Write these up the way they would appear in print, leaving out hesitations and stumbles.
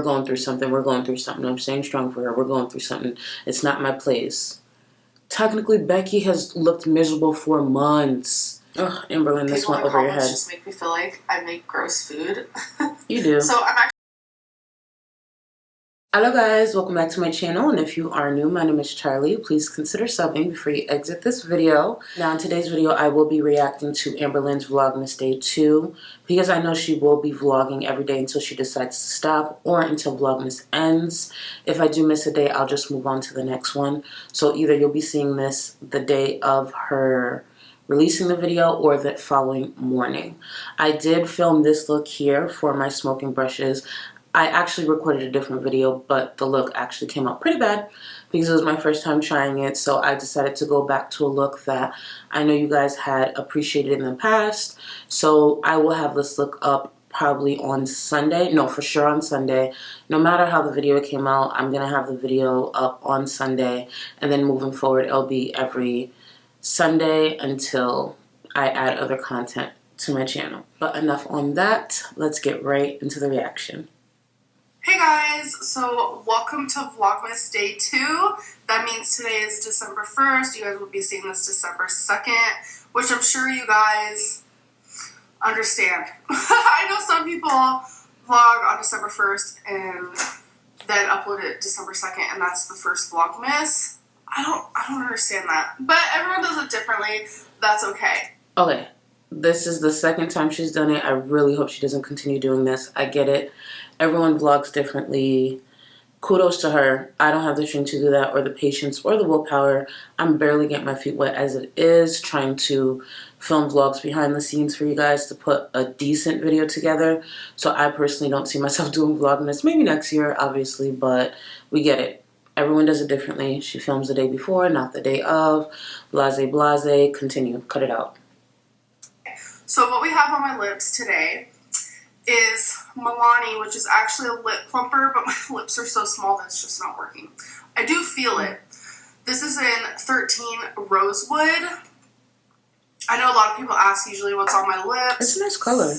We're going through something. We're going through something. I'm staying strong for her. We're going through something. It's not my place. Technically, Becky has looked miserable for months. Ugh, Amberlynn, this went over your head. Just make me feel like I make gross food. You do. So I'm actually... Hello guys, welcome back to my channel, and if you are new, my name is Charlie. Please consider subbing before you exit this video. Now in today's video, I will be reacting to Amberlynn's Vlogmas Day 2 because I know she will be vlogging every day until she decides to stop or until Vlogmas ends. If I do miss a day, I'll just move on to the next one. So either you'll be seeing this the day of her releasing the video or the following morning. I did film this look here for my smoking brushes. I actually recorded a different video, but the look actually came out pretty bad because it was my first time trying it. So I decided to go back to a look that I know you guys had appreciated in the past. So I will have this look up probably on Sunday. No, for sure on Sunday. No matter how the video came out, I'm going to have the video up on Sunday. And then moving forward, it'll be every Sunday until I add other content to my channel. But enough on that. Let's get right into the reaction. Hey guys, so welcome to Vlogmas Day 2. That means today is December 1st. You guys will be seeing this December 2nd, which I'm sure you guys understand. I know some people vlog on December 1st and then upload it December 2nd, and that's the first Vlogmas. I don't understand that. But everyone does it differently. That's okay. Okay. This is the second time she's done it. I really hope she doesn't continue doing this. I get it. Everyone vlogs differently. Kudos to her. I don't have the strength to do that or the patience or the willpower. I'm barely getting my feet wet as it is, trying to film vlogs behind the scenes for you guys to put a decent video together. So I personally don't see myself doing Vlogmas. Maybe next year, obviously, but we get it. Everyone does it differently. She films the day before, not the day of. Blase, blase. Continue. Cut it out. So what we have on my lips today is Milani, which is actually a lip plumper, but my lips are so small that it's just not working. I do feel it. This is in 13 Rosewood. I know a lot of people ask usually what's on my lips. It's a nice color.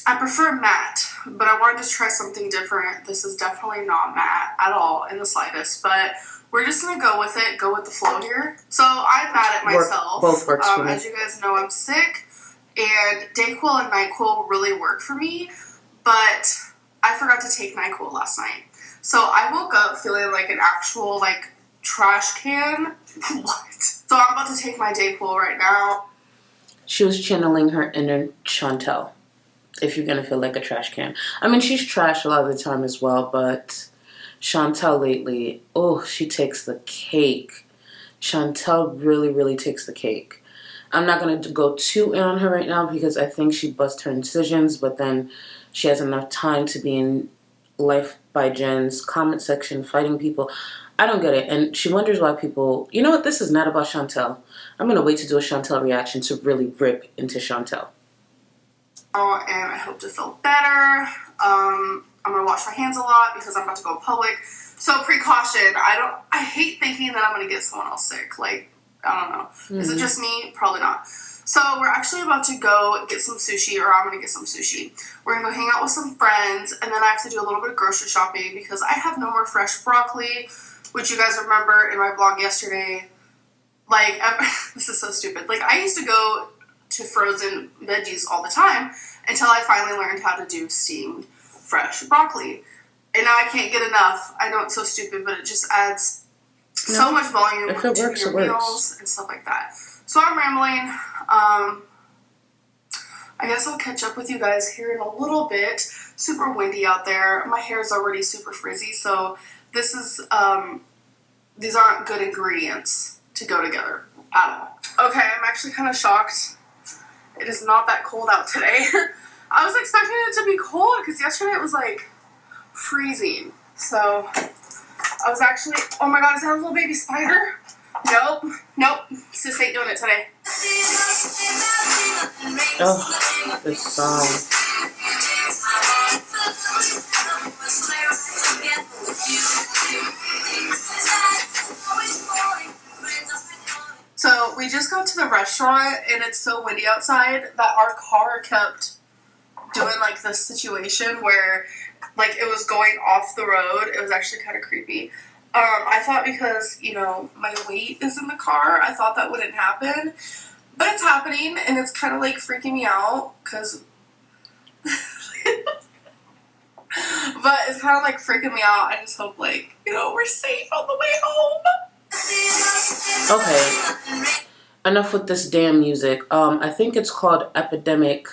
I prefer matte, but I wanted to try something different. This is definitely not matte at all in the slightest, but we're just going to go with it, go with the flow here. So I'm mad at myself. Both works for me. As you guys know, I'm sick, and Dayquil and NyQuil really work for me, but I forgot to take NyQuil last night. So I woke up feeling like an actual, like, trash can. What? So I'm about to take my Dayquil right now. She was channeling her inner Chantel, if you're going to feel like a trash can. I mean, she's trash a lot of the time as well, but Chantel lately, oh, she takes the cake. Chantel really, really takes the cake. I'm not going to go too in on her right now because I think she busts her incisions, but then she has enough time to be in Life by Jen's comment section fighting people. I don't get it. And she wonders why people, you know what, this is not about Chantel. I'm going to wait to do a Chantel reaction to really rip into Chantel. Oh, and I hope to feel better. I'm going to wash my hands a lot because I'm about to go public. So precaution, I hate thinking that I'm going to get someone else sick. Like, I don't know. Is it just me? Probably not. So we're actually about to go get some sushi, or I'm going to get some sushi. We're going to go hang out with some friends, and then I have to do a little bit of grocery shopping because I have no more fresh broccoli, which you guys remember in my vlog yesterday. Like, this is so stupid. Like, I used to go to frozen veggies all the time until I finally learned how to do steamed fresh broccoli. And now I can't get enough. I know it's so stupid, but it just adds so much volume to your meals and stuff like that. So I'm rambling. I guess I'll catch up with you guys here in a little bit. Super windy out there. My hair is already super frizzy, so this is these aren't good ingredients to go together at all. Okay, I'm actually kind of shocked. It is not that cold out today. I was expecting it to be cold because yesterday it was like freezing. So I was actually, oh my god, is that a little baby spider? Nope, nope, sis ain't doing it today. Oh, this song. So we just got to the restaurant and it's so windy outside that our car kept doing like this situation where Like, it was going off the road. It was actually kind of creepy. I thought because, you know, my weight is in the car, I thought that wouldn't happen. But it's happening, and it's kind of, like, freaking me out, because... But it's kind of, like, freaking me out. I just hope, like, you know, we're safe on the way home. Okay. Enough with this damn music. I think it's called Epidemic.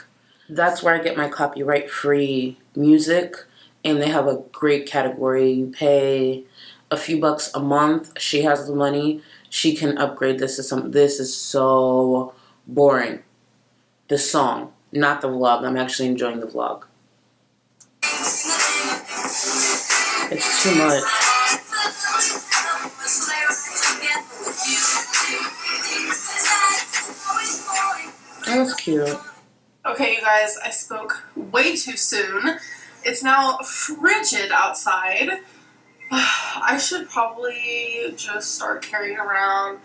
That's where I get my copyright-free music, and they have a great category. You pay a few bucks a month. She has the money. She can upgrade this to something. This is so boring. The song, not the vlog. I'm actually enjoying the vlog. It's too much. That was cute. Okay, you guys, I spoke way too soon. It's now frigid outside. I should probably just start carrying around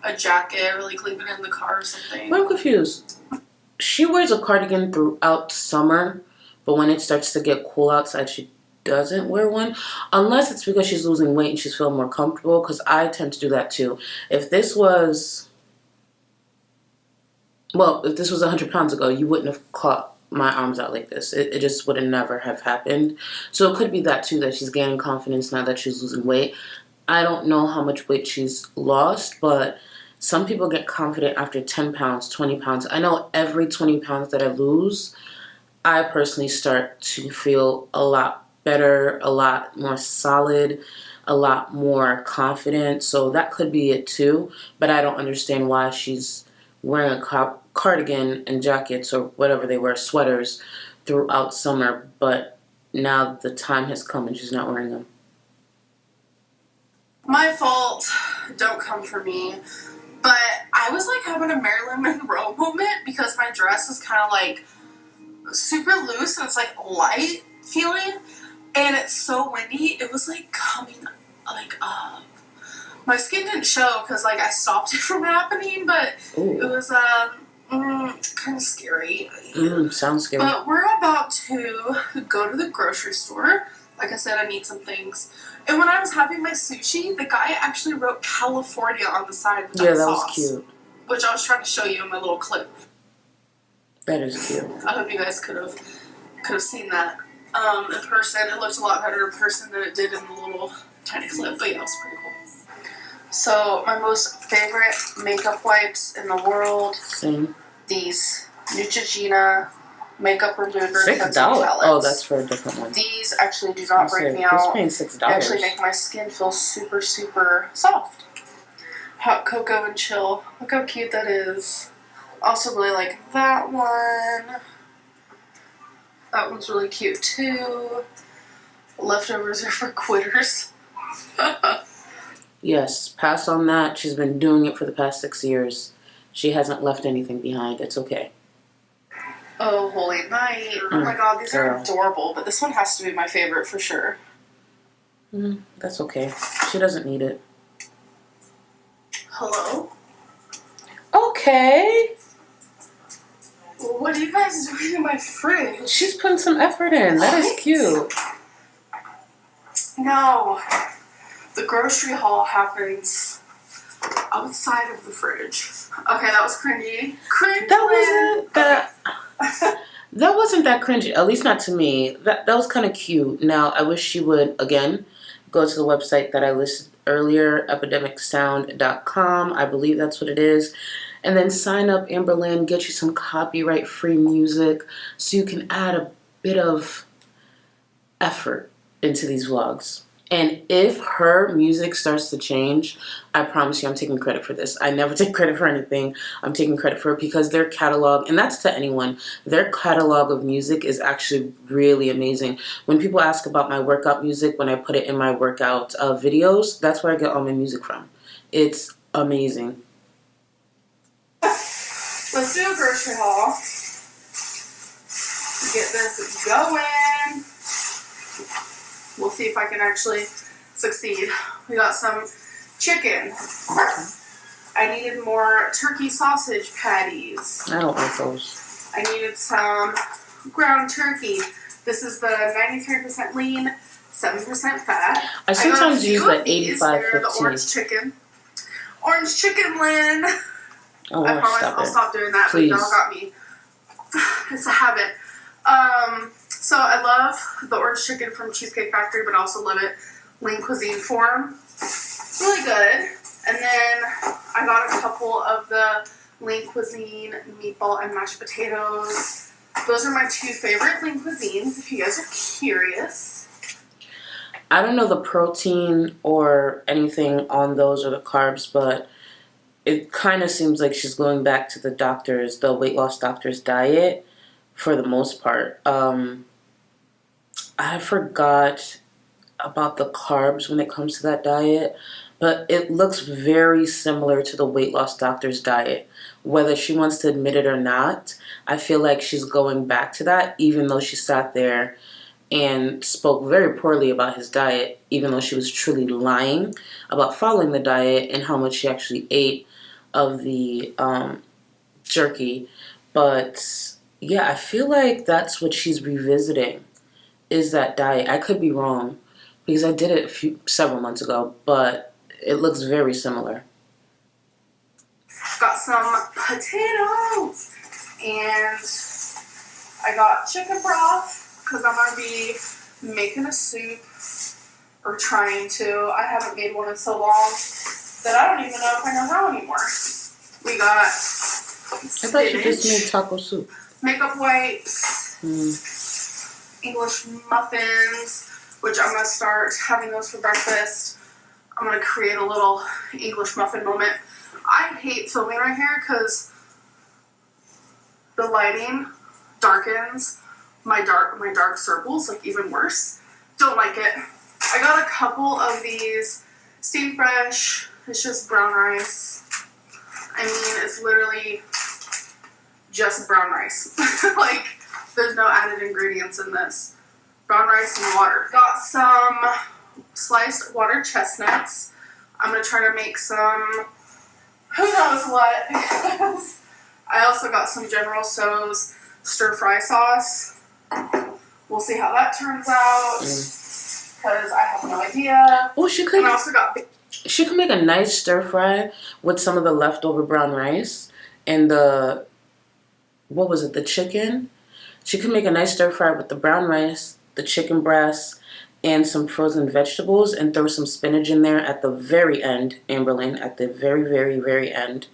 a jacket or like leave it in the car or something. But I'm confused. She wears a cardigan throughout summer, but when it starts to get cool outside, she doesn't wear one. Unless it's because she's losing weight and she's feeling more comfortable, because I tend to do that too. If this was... Well, if this was 100 pounds ago, you wouldn't have caught my arms out like this. It just would have never have happened. So it could be that too, that she's gaining confidence now that she's losing weight. I don't know how much weight she's lost, but some people get confident after 10 pounds, 20 pounds. I know every 20 pounds that I lose, I personally start to feel a lot better, a lot more solid, a lot more confident. So that could be it too, but I don't understand why she's wearing a cardigan and jackets or whatever they wear, sweaters, throughout summer, but now the time has come and she's not wearing them. My fault. Don't come for me. But I was like having a Marilyn Monroe moment because my dress is kind of like super loose and it's like light feeling, and it's so windy. It was like coming like up. My skin didn't show because like I stopped it from happening, but Ooh. it was kind of scary. Sounds scary. But we're about to go to the grocery store. Like I said, I need some things. And when I was having my sushi, the guy actually wrote California on the side with that sauce. Was cute. Which I was trying to show you in my little clip. That is cute. I hope you guys could have seen that in person. It looked a lot better in person than it did in the little tiny clip. But yeah, it was pretty cool. So my most favorite makeup wipes in the world. Same. These Neutrogena makeup remover $6. Oh, that's for a different one. These actually do not break me out. Paying $6. They actually make my skin feel super, super soft. Hot cocoa and chill. Look how cute that is. Also really like that one. That one's really cute too. Leftovers are for quitters. Yes, pass on that. She's been doing it for the past 6 years. She hasn't left anything behind. It's okay. Oh, holy night. Oh my god, these are adorable, but this one has to be my favorite for sure. That's okay. She doesn't need it. Hello? Okay. What are you guys doing in my fridge? She's putting some effort in. That is cute. No. The grocery haul happens outside of the fridge. Okay, that was cringy. Cringe. That wasn't that cringy. At least not to me. That was kind of cute. Now I wish she would again go to the website that I listed earlier, epidemicsound.com. I believe that's what it is. And then sign up, amberlynn, get you some copyright-free music so you can add a bit of effort into these vlogs. And if her music starts to change, I promise you I'm taking credit for this. I never take credit for anything. I'm taking credit for it because their catalog, and that's to anyone, their catalog of music is actually really amazing. When people ask about my workout music, when I put it in my workout videos, that's where I get all my music from. It's amazing. Let's do a grocery haul. Get this going. We'll see if I can actually succeed. We got some chicken. I needed more turkey sausage patties. I don't like those. I needed some ground turkey. This is the 93% lean, 7% fat. I sometimes use the 85-15. They're the orange chicken. Orange chicken, Lynn. Oh, I promise I'll stop doing that, Please. but y'all got me. It's a habit. So I love the orange chicken from Cheesecake Factory, but I also love it lean cuisine form. Really good. And then I got a couple of the lean cuisine meatball and mashed potatoes. Those are my two favorite lean cuisines, if you guys are curious. I don't know the protein or anything on those or the carbs, but it kind of seems like she's going back to the weight loss doctor's diet for the most part. I forgot about the carbs when it comes to that diet, but it looks very similar to the weight loss doctor's diet. Whether she wants to admit it or not, I feel like she's going back to that, even though she sat there and spoke very poorly about his diet, even though she was truly lying about following the diet and how much she actually ate of the jerky. But yeah, I feel like that's what she's revisiting, is that diet. I could be wrong because I did it several months ago, but it looks very similar. Got some potatoes and I got chicken broth because I'm going to be making a soup, or trying to. I haven't made one in so long that I don't even know if I know how anymore. We got spinach. I thought you just made taco soup. Makeup wipes. English muffins, which I'm going to start having those for breakfast. I'm going to create a little English muffin moment. I hate filming right here because the lighting darkens my dark circles, like even worse. Don't like it. I got a couple of these steam fresh. It's just brown rice. I mean, it's literally just brown rice. Like, there's no added ingredients in this. Brown rice and water. Got some sliced water chestnuts. I'm going to try to make some who knows what, because I also got some General Tso's stir fry sauce. We'll see how that turns out, because I have no idea. Oh, she could make a nice stir fry with some of the leftover brown rice and the chicken. She could make a nice stir fry with the brown rice, the chicken breast, and some frozen vegetables, and throw some spinach in there at the very end, Amberlynn, at the very, very, very end.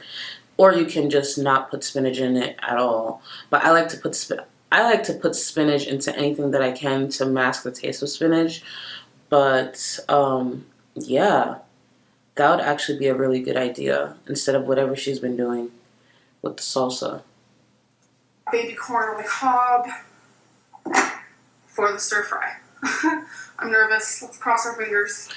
Or you can just not put spinach in it at all. But I like to put spinach into anything that I can to mask the taste of spinach. But yeah, that would actually be a really good idea instead of whatever she's been doing with the salsa. Baby corn on the cob for the stir fry. I'm nervous. Let's cross our fingers.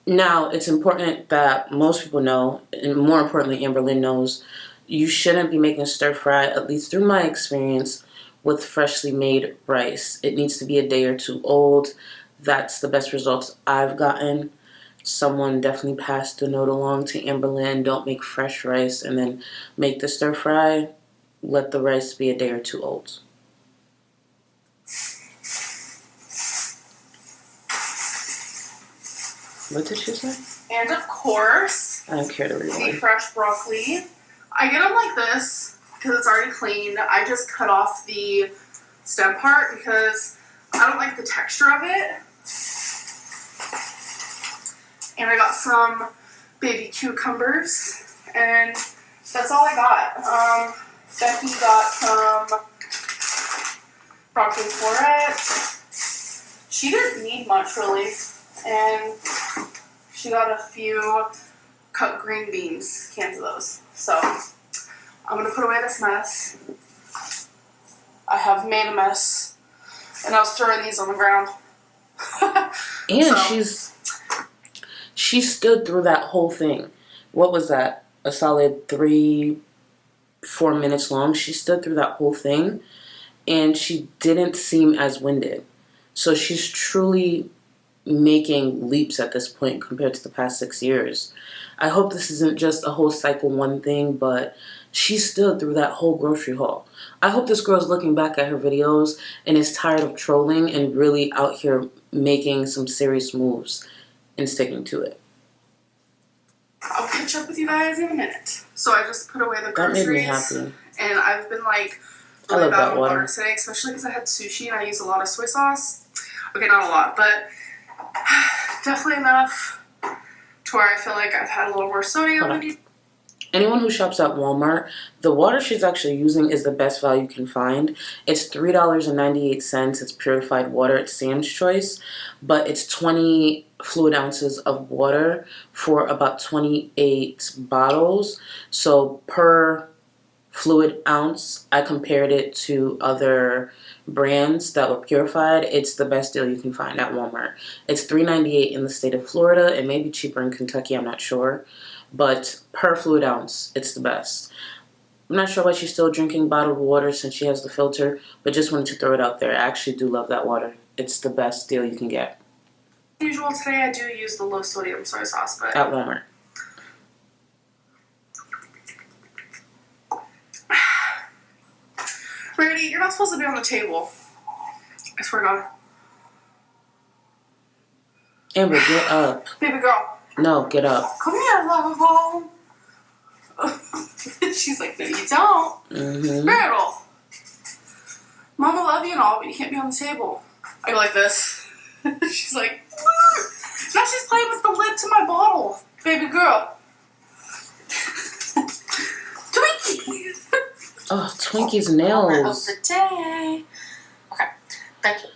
Now, it's important that most people know, and more importantly, Amberlynn knows, you shouldn't be making stir fry, at least through my experience, with freshly made rice. It needs to be a day or two old. That's the best results I've gotten. Someone definitely passed the note along to Amberlynn. Don't make fresh rice and then make the stir fry. Let the rice be a day or two old. What did she say? And of course, I don't care to read the fresh broccoli. I get them like this because it's already cleaned. I just cut off the stem part because I don't like the texture of it. And I got some baby cucumbers, and that's all I got. Becky got some broccoli florets. She didn't need much really, and she got a few cut green beans, cans of those. So I'm gonna put away this mess. I have made a mess, and I was throwing these on the ground. And she stood through that whole thing. What was that? A solid 3-4 minutes long. She stood through that whole thing, and she didn't seem as winded. So she's truly making leaps at this point compared to the past 6 years. I hope this isn't just a whole cycle one thing, but She stood through that whole grocery haul. I hope this girl's looking back at her videos and is tired of trolling and really out here making some serious moves and sticking to it. I'll catch up with you guys in a minute. So I just put away the groceries. That made me happy. And I've been like really bad on water today, especially because I had sushi and I use a lot of soy sauce. Okay, not a lot, but definitely enough to where I feel like I've had a little more sodium. Anyone who shops at Walmart, the water she's actually using is the best value you can find. It's $3.98. It's purified water. It's Sam's Choice, but it's 20 fluid ounces of water for about 28 bottles. So per fluid ounce, I compared it to other brands that were purified. It's the best deal you can find at Walmart. It's $3.98 in the state of Florida. It may be cheaper in Kentucky, I'm not sure. But per fluid ounce, it's the best. I'm not sure why she's still drinking bottled water since she has the filter, but just wanted to throw it out there. I actually do love that water. It's the best deal you can get. As usual, today I do use the low sodium soy sauce, but at Walmart. Rarity, you're not supposed to be on the table. I swear to God. Amber, get up. Baby girl. No, get up. Come here, lovable. She's like, no, you don't. Myrtle. Mama love you and all, but you can't be on the table. I go like this. She's like, now she's playing with the lid to my bottle. Baby girl. Twinkie. Oh, Twinkie's nails. Of the day. Okay, thank you.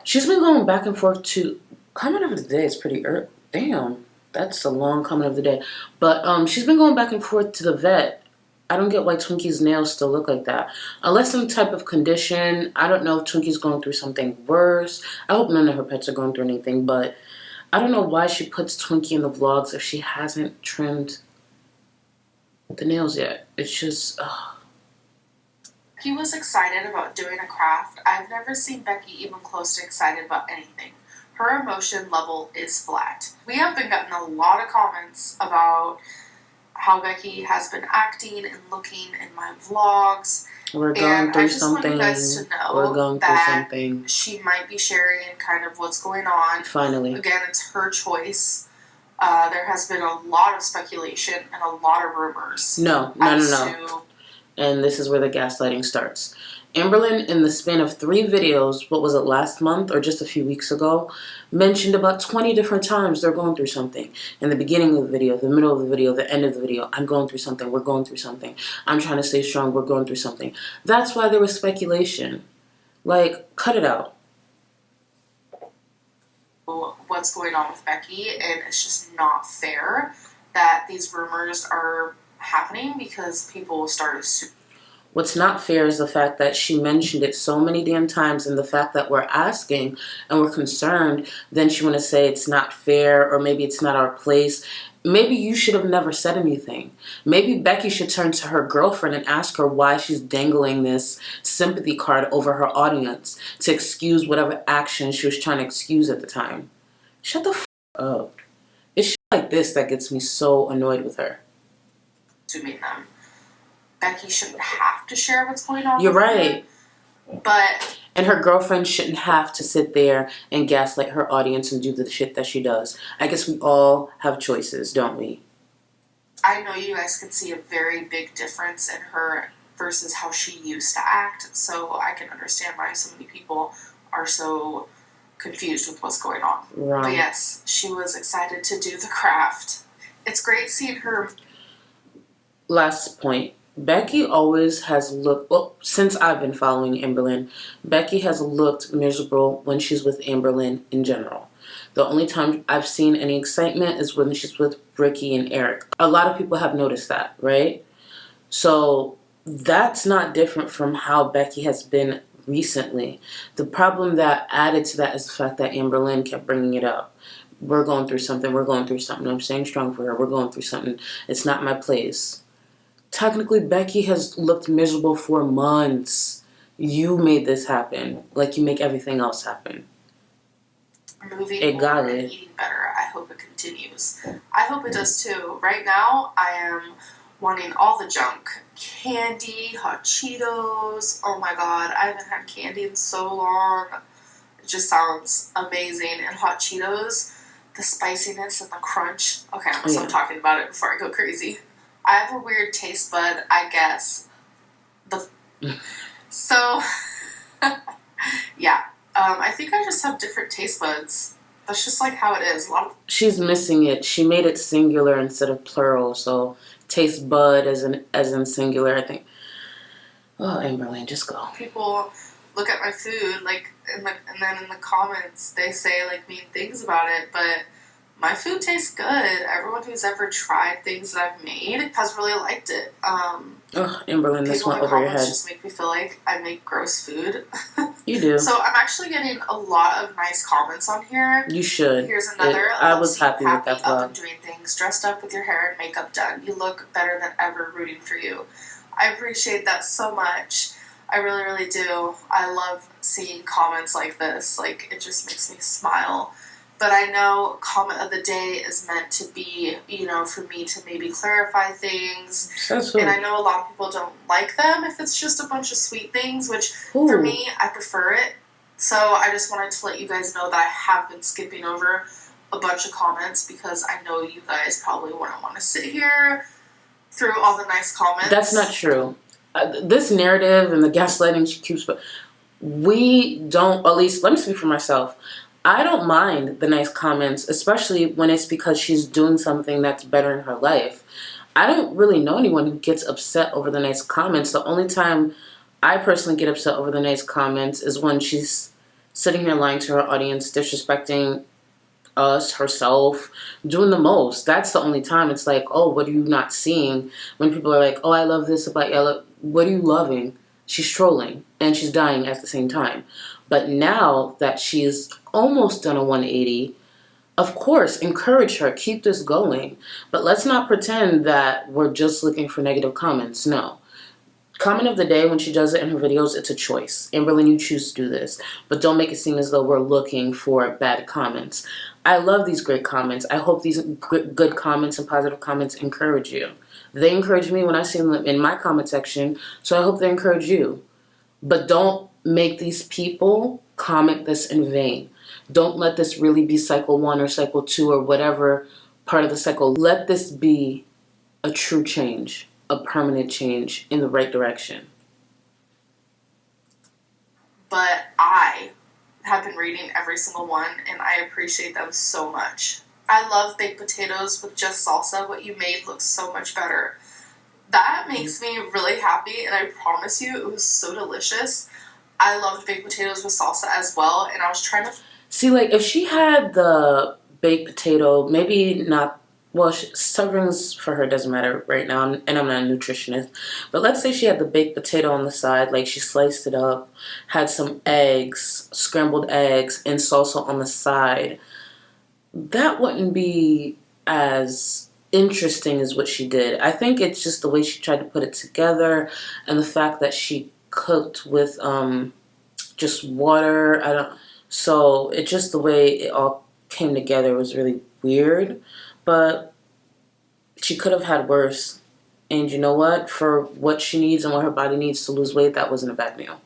She's been going back and forth to comment of the day. It's pretty damn. That's a long comment of the day. But she's been going back and forth to the vet. I don't get why Twinkie's nails still look like that. Unless some type of condition. I don't know if Twinkie's going through something worse. I hope none of her pets are going through anything. But I don't know why she puts Twinkie in the vlogs if she hasn't trimmed the nails yet. It's just... He was excited about doing a craft. I've never seen Becky even close to excited about anything. Her emotion level is flat. We have been getting a lot of comments about how Becky has been acting and looking in my vlogs. We're going through something. I just want you guys to know We're going through something. She might be sharing kind of what's going on. Finally. Again, it's her choice. There has been a lot of speculation and a lot of rumors. No. And this is where the gaslighting starts. Amberlynn, in the span of 3 videos, what was it, last month or just a few weeks ago, mentioned about 20 different times they're going through something. In the beginning of the video, the middle of the video, the end of the video, I'm going through something, we're going through something. I'm trying to stay strong, we're going through something. That's why there was speculation. Like, cut it out. What's going on with Becky, and it's just not fair that these rumors are happening because people started assuming. What's not fair is the fact that she mentioned it so many damn times, and the fact that we're asking and we're concerned, then she want to say it's not fair or maybe it's not our place. Maybe you should have never said anything. Maybe Becky should turn to her girlfriend and ask her why she's dangling this sympathy card over her audience to excuse whatever action she was trying to excuse at the time. Shut the f*** up. It's shit like this that gets me so annoyed with her. To meet them. Becky shouldn't have to share what's going on. You're right. But... And her girlfriend shouldn't have to sit there and gaslight her audience and do the shit that she does. I guess we all have choices, don't we? I know you guys can see a very big difference in her versus how she used to act. So I can understand why so many people are so confused with what's going on. Right. But yes, she was excited to do the craft. It's great seeing her. Last point. Becky always has looked, well, since I've been following Amberlynn, Becky has looked miserable when she's with Amberlynn in general. The only time I've seen any excitement is when she's with Ricky and Eric. A lot of people have noticed that, right? So that's not different from how Becky has been recently. The problem that added to that is the fact that Amberlynn kept bringing it up. We're going through something, we're going through something. I'm staying strong for her, we're going through something. It's not my place. Technically, Becky has looked miserable for months. You made this happen. Like you make everything else happen. Moving more and eating better. I hope it continues. I hope it does too. Right now, I am wanting all the junk. Candy, hot Cheetos. Oh my god, I haven't had candy in so long. It just sounds amazing. And hot Cheetos, the spiciness and the crunch. Okay, I'm gonna stop talking about it before I go crazy. I have a weird taste bud, I guess. So, yeah. I think I just have different taste buds. That's just like how it is. She's missing it. She made it singular instead of plural, so taste bud as in singular, I think. Oh, Amberlynn, just go. People look at my food, like, and then in the comments they say like mean things about it, but my food tastes good. Everyone who's ever tried things that I've made has really liked it. Amberlynn, this went over your head. Just make me feel like I make gross food. You do. So I'm actually getting a lot of nice comments on here. You should. Here's another. I was happy with that vlog. Up and doing things, dressed up with your hair and makeup done. You look better than ever. Rooting for you. I appreciate that so much. I really, really do. I love seeing comments like this. Like, it just makes me smile. But I know comment of the day is meant to be, you know, for me to maybe clarify things. And I know a lot of people don't like them if it's just a bunch of sweet things, which for me, I prefer it. So I just wanted to let you guys know that I have been skipping over a bunch of comments because I know you guys probably wouldn't want to sit here through all the nice comments. That's not true. This narrative and the gaslighting she keeps, but we don't, at least let me speak for myself. I don't mind the nice comments, especially when it's because she's doing something that's better in her life. I don't really know anyone who gets upset over the nice comments. The only time I personally get upset over the nice comments is when she's sitting here lying to her audience, disrespecting us, herself, doing the most. That's the only time it's like, oh, what are you not seeing? When people are like, oh, I love this about you. What are you loving? She's trolling and she's dying at the same time. But now that she's almost done a 180, of course, encourage her, keep this going. But let's not pretend that we're just looking for negative comments. No. Comment of the day, when she does it in her videos, it's a choice. Amberlynn, you choose to do this. But don't make it seem as though we're looking for bad comments. I love these great comments. I hope these good comments and positive comments encourage you. They encourage me when I see them in my comment section, so I hope they encourage you. But don't make these people comment this in vain. Don't let this really be cycle 1 or cycle 2 or whatever part of the cycle. Let this be a true change, a permanent change in the right direction. But I have been reading every single one, and I appreciate them so much. I love baked potatoes with just salsa. What you made looks so much better. That makes me really happy, and I promise you it was so delicious. I loved baked potatoes with salsa as well, and I was trying to... See, like, if she had the baked potato, maybe not... Well, servings for her doesn't matter right now, and I'm not a nutritionist. But let's say she had the baked potato on the side, like she sliced it up, had some eggs, scrambled eggs, and salsa on the side. That wouldn't be as interesting as what she did. I think it's just the way she tried to put it together, and the fact that she cooked with just water. So it just, the way it all came together was really weird. But she could have had worse. And you know what? For what she needs and what her body needs to lose weight, that wasn't a bad meal.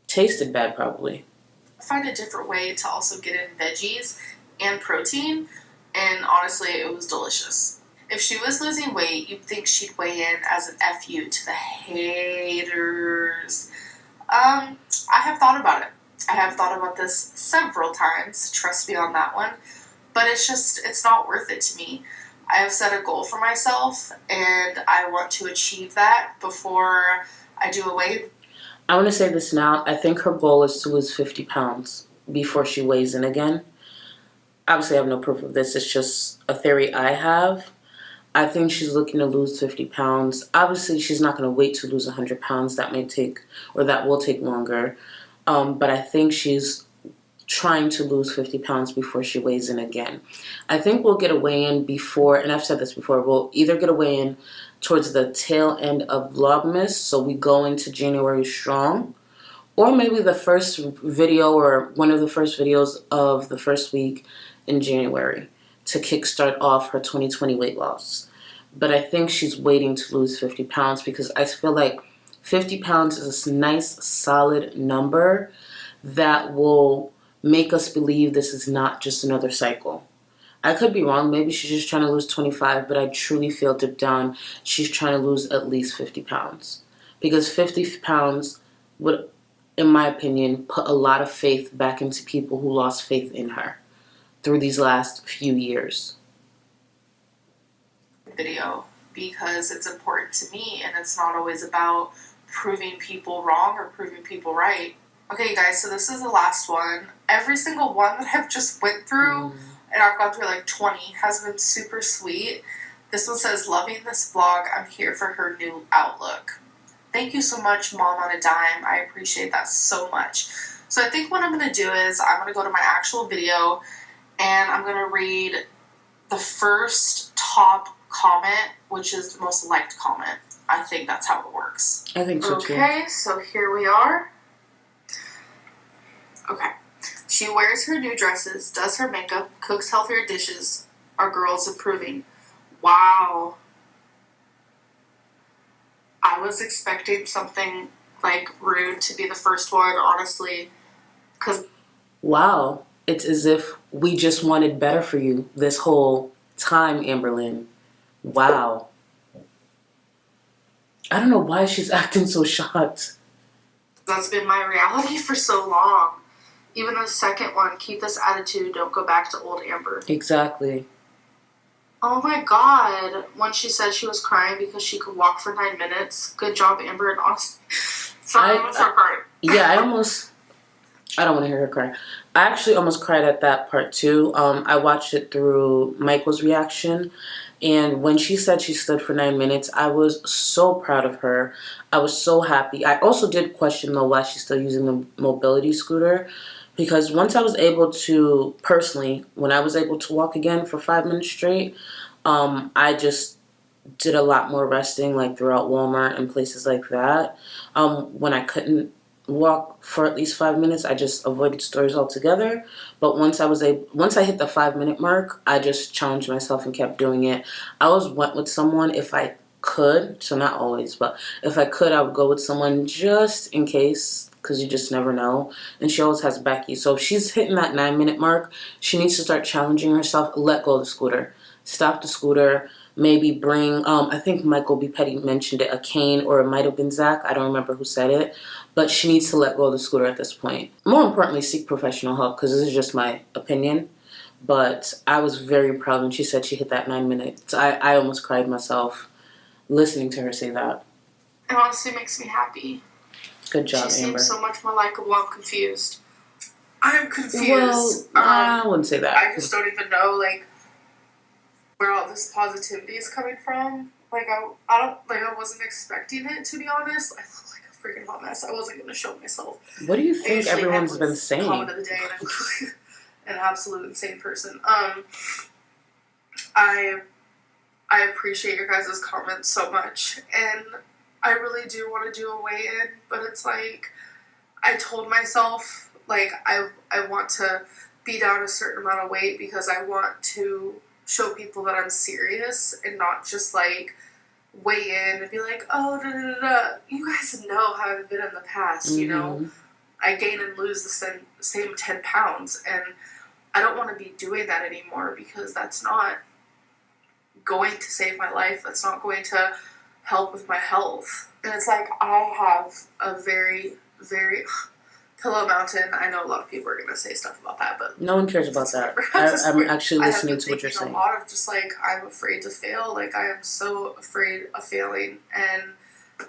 Tasted bad, probably. Find a different way to also get in veggies and protein. And honestly, it was delicious. If she was losing weight, you'd think she'd weigh in as an FU to the haters. I have thought about it. I have thought about this several times. Trust me on that one. But it's not worth it to me. I have set a goal for myself, and I want to achieve that before I do a weight. I want to say this now. I think her goal is to lose 50 pounds before she weighs in again. Obviously, I have no proof of this. It's just a theory I have. I think she's looking to lose 50 pounds. Obviously, she's not going to wait to lose 100 pounds. That may take, or that will take longer. But I think she's trying to lose 50 pounds before she weighs in again. I think we'll get a weigh-in before, and I've said this before, we'll either get a weigh-in towards the tail end of Vlogmas, so we go into January strong, or maybe the first video or one of the first videos of the first week in January to kickstart off her 2020 weight loss. but I think she's waiting to lose 50 pounds because I feel like 50 pounds is a nice, solid number that will make us believe this is not just another cycle. I could be wrong. Maybe she's just trying to lose 25, but I truly feel deep down she's trying to lose at least 50 pounds. Because 50 pounds would, in my opinion, put a lot of faith back into people who lost faith in her through these last few years. Video, because it's important to me, and it's not always about proving people wrong or proving people right. Okay, guys, so this is the last one. Every single one that I've just went through, and I've gone through like 20, has been super sweet. This one says, loving this vlog. I'm here for her new outlook. Thank you so much, Mom on a Dime. I appreciate that so much. So I think what I'm going to do is I'm going to go to my actual video, and I'm going to read the first top comment, which is the most liked comment. I think that's how it works. I think so too. Okay, so here we are. Okay. She wears her new dresses, does her makeup, cooks healthier dishes. Our girl's improving. Wow. I was expecting something like rude to be the first one, honestly. Wow. It's as if we just wanted better for you this whole time, amberlynn. Wow. I don't know why she's acting so shocked. That's been my reality for so long. Even the second one, keep this attitude, don't go back to old Amber. Exactly. Oh my god. When she said she was crying because she could walk for 9 minutes. Good job, Amber and Austin. Sorry, I'm so crying. Yeah, I don't want to hear her cry. I actually almost cried at that part too. I watched it through Michael's reaction. And when she said she stood for 9 minutes, I was so proud of her. I was so happy. I also did question, though, why she's still using the mobility scooter. Because once I was able to, personally, when I was able to walk again for 5 minutes straight, I just did a lot more resting, like throughout Walmart and places like that. When I couldn't walk for at least 5 minutes, I just avoided stores altogether. But once I hit the 5-minute mark, I just challenged myself and kept doing it. I always went with someone if I could, so not always, but if I could, I would go with someone just in case, because you just never know. And she always has Becky. So if she's hitting that 9-minute mark, she needs to start challenging herself. Let go of the scooter. Stop the scooter. Maybe bring, I think Michael B. Petty mentioned it, a cane, or it might have been Zach. I don't remember who said it. But she needs to let go of the scooter at this point. More importantly, seek professional help, because this is just my opinion. But I was very proud when she said she hit that 9 minutes. I almost cried myself listening to her say that. It honestly makes me happy. Good job, Amber. She seems so much more likable. I'm confused. I'm confused. Well, I wouldn't say that. I just don't even know, like, where all this positivity is coming from. Like, I wasn't expecting it, to be honest. I look like a freaking hot mess. I wasn't going to show myself. What do you think everyone's been saying? Comment of the day, and I'm an absolute insane person. I appreciate your guys' comments so much, and I really do want to do a weigh-in, but it's like, I told myself, like, I want to be down a certain amount of weight because I want to show people that I'm serious and not just, like, weigh in and be like, oh, da da da da. You guys know how I've been in the past, you know? I gain and lose the same 10 pounds, and I don't want to be doing that anymore because that's not going to save my life. That's not going to help with my health. And it's like, I have a very, very pillow mountain. I know a lot of people are going to say stuff about that, but no one cares about that. I'm actually listening to what you're saying. A lot of just like, I'm afraid to fail. Like, I am so afraid of failing, and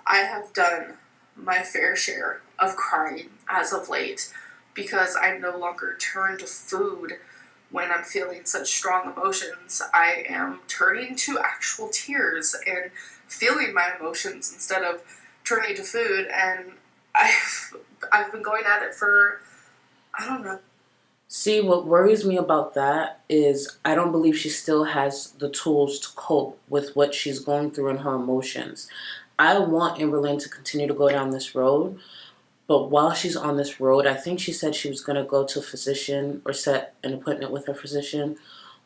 I have done my fair share of crying as of late because I no longer turn to food when I'm feeling such strong emotions. I am turning to actual tears and feeling my emotions instead of turning to food, and I've been going at it for, I don't know. See, what worries me about that is I don't believe she still has the tools to cope with what she's going through in her emotions. I want amberlynn to continue to go down this road, but while she's on this road, I think she said she was going to go to a physician or set an appointment with her physician.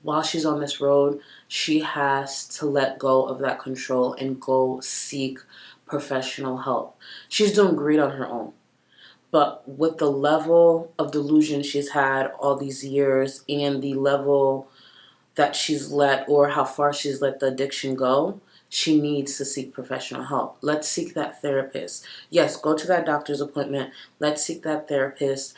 while she's on this road, she has to let go of that control and go seek professional help. She's doing great on her own. But with the level of delusion she's had all these years and the level that she's let, or how far she's let the addiction go, she needs to seek professional help. Let's seek that therapist. Yes, go to that doctor's appointment. Let's seek that therapist.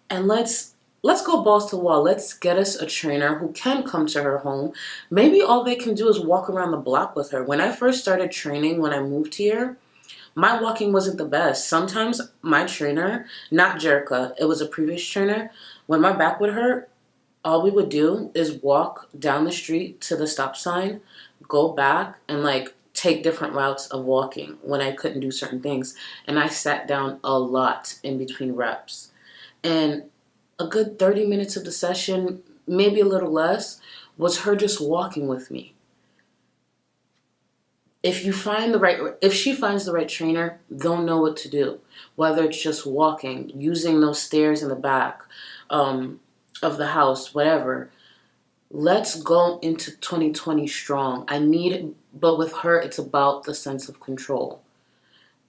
And let's go balls to the wall. Let's get us a trainer who can come to her home. Maybe all they can do is walk around the block with her. When I first started training, when I moved here, my walking wasn't the best. Sometimes my trainer, not Jerica, it was a previous trainer, when my back would hurt, all we would do is walk down the street to the stop sign, go back, and like take different routes of walking when I couldn't do certain things. And I sat down a lot in between reps. And a good 30 minutes of the session, maybe a little less, was her just walking with me. If she finds the right trainer, they'll know what to do. Whether it's just walking, using those stairs in the back of the house, whatever. Let's go into 2020 strong. But with her, it's about the sense of control.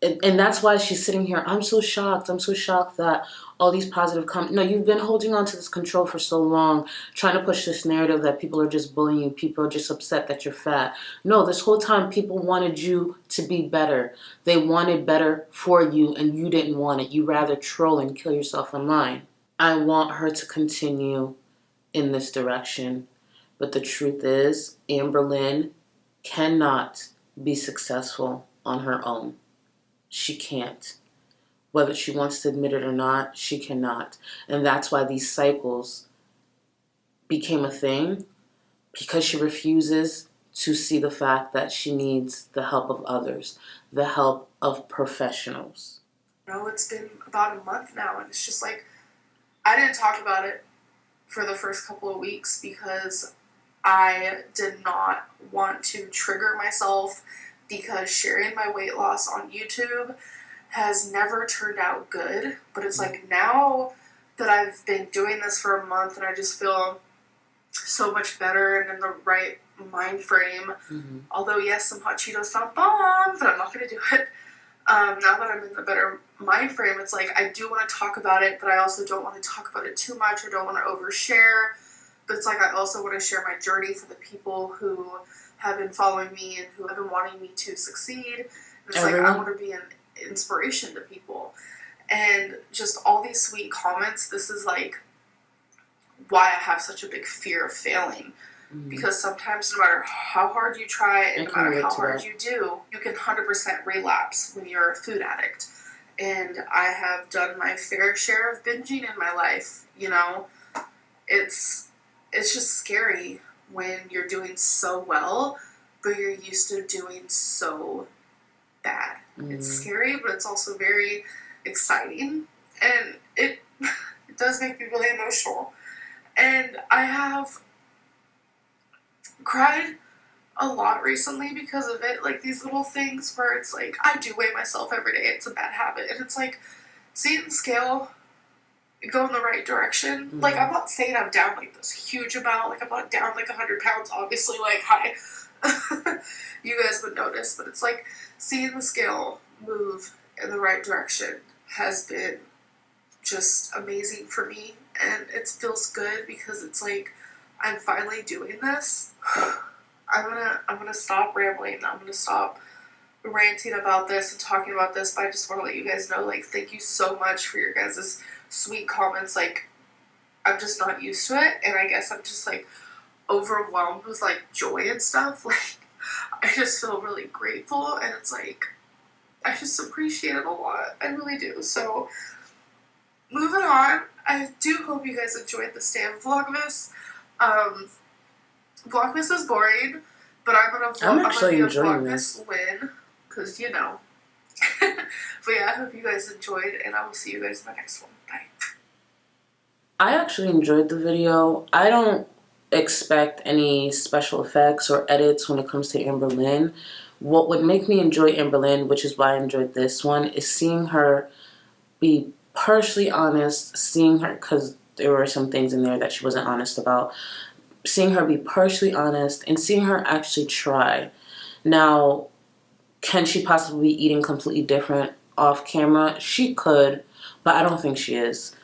And that's why she's sitting here. I'm so shocked that all these positive comments. No, you've been holding on to this control for so long, trying to push this narrative that people are just bullying you. People are just upset that you're fat. No, this whole time people wanted you to be better. They wanted better for you, and you didn't want it. You rather troll and kill yourself online. I want her to continue in this direction. But the truth is, amberlynn cannot be successful on her own. She can't. Whether she wants to admit it or not, she cannot. And that's why these cycles became a thing, because she refuses to see the fact that she needs the help of others, the help of professionals. It's been about a month now, and it's just like, I didn't talk about it for the first couple of weeks because I did not want to trigger myself, because sharing my weight loss on YouTube has never turned out good. But it's like, now that I've been doing this for a month and I just feel so much better and in the right mind frame. Mm-hmm. Although, yes, some hot Cheetos sound bomb, but I'm not going to do it. Now that I'm in the better mind frame, it's like, I do want to talk about it, but I also don't want to talk about it too much. I don't want to overshare. But it's like, I also want to share my journey for the people who have been following me and who have been wanting me to succeed. And it's like, I want to be an inspiration to people. And just all these sweet comments, this is like why I have such a big fear of failing. Mm-hmm. Because sometimes, no matter how hard you try and no matter how hard you do, you can 100% relapse when you're a food addict. And I have done my fair share of binging in my life. It's just scary when you're doing so well, but you're used to doing so bad. Mm-hmm. It's scary, but it's also very exciting. And it does make me really emotional. And I have cried a lot recently because of it. Like, these little things where it's like, I do weigh myself every day. It's a bad habit. And it's like, seeing the scale go in the right direction. Mm-hmm. Like, I'm not saying I'm down like this huge amount. Like, I'm not down like 100 pounds, obviously. Like, hi. You guys would notice. But it's like, seeing the scale move in the right direction has been just amazing for me. And it feels good because it's like, I'm finally doing this. I'm gonna stop rambling. I'm gonna stop ranting about this and talking about this, but I just want to let you guys know, like, thank you so much for your guys' sweet comments. Like, I'm just not used to it, and I guess I'm just, like, overwhelmed with, like, joy and stuff. Like, I just feel really grateful, and it's like, I just appreciate it a lot. I really do. So, moving on, I do hope you guys enjoyed this day of Vlogmas. Vlogmas is boring, but I'm actually enjoying this. Lynn, because but yeah, I hope you guys enjoyed, and I will see you guys in the next one. Bye. I actually enjoyed the video. I don't expect any special effects or edits when it comes to amberlynn. What would make me enjoy amberlynn, which is why I enjoyed this one, is seeing her be partially honest, seeing her, because there were some things in there that she wasn't honest about, seeing her be partially honest and seeing her actually try. Now, can she possibly be eating completely different off camera? She could, but I don't think she is.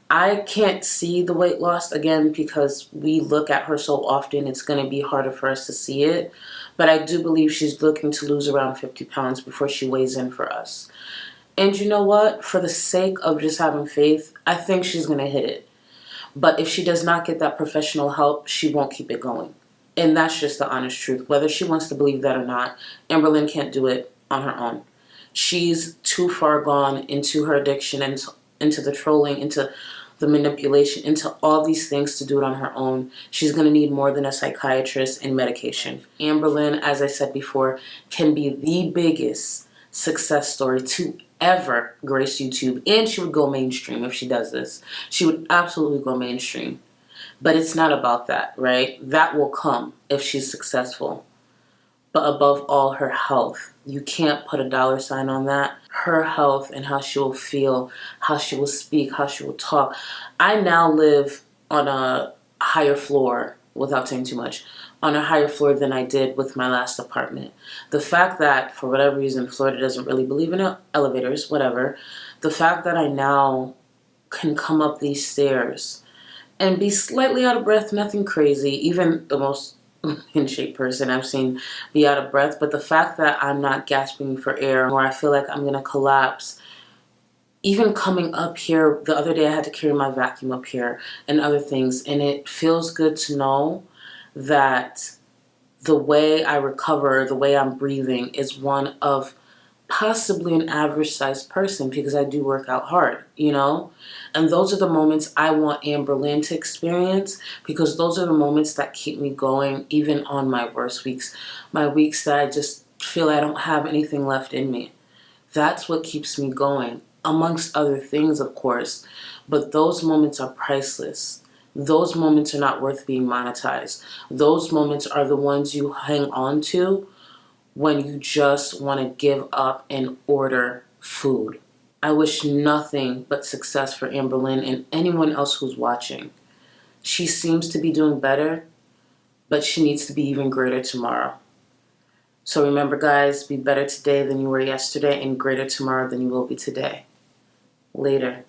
I can't see the weight loss, again, because we look at her so often, it's going to be harder for us to see it. But I do believe she's looking to lose around 50 pounds before she weighs in for us. And you know what? For the sake of just having faith, I think she's going to hit it. But if she does not get that professional help, she won't keep it going. And that's just the honest truth. Whether she wants to believe that or not, amberlynn can't do it on her own. She's too far gone into her addiction and into the trolling, into the manipulation, into all these things to do it on her own. She's going to need more than a psychiatrist and medication. amberlynn, as I said before, can be the biggest success story to ever grace YouTube, and she would go mainstream if she does this. She would absolutely go mainstream. But it's not about that, right? That will come if she's successful. But above all, her health. You can't put a dollar sign on that. Her health and how she will feel, how she will speak, how she will talk. I now live on a higher floor, without saying too much, on a higher floor than I did with my last apartment. The fact that, for whatever reason, Florida doesn't really believe in elevators, whatever. The fact that I now can come up these stairs and be slightly out of breath, nothing crazy. Even the most in shape person I've seen be out of breath. But the fact that I'm not gasping for air or I feel like I'm going to collapse. Even coming up here, the other day I had to carry my vacuum up here and other things. And it feels good to know that the way I recover, the way I'm breathing is one of possibly an average sized person, because I do work out hard, you know? And those are the moments I want amberlynn to experience, because those are the moments that keep me going even on my worst weeks, my weeks that I just feel I don't have anything left in me. That's what keeps me going, amongst other things, of course. But those moments are priceless. Those moments are not worth being monetized. Those moments are the ones you hang on to when you just want to give up and order food. I wish nothing but success for amberlynn and anyone else who's watching. She seems to be doing better, but she needs to be even greater tomorrow. So remember, guys, be better today than you were yesterday and greater tomorrow than you will be today. Later.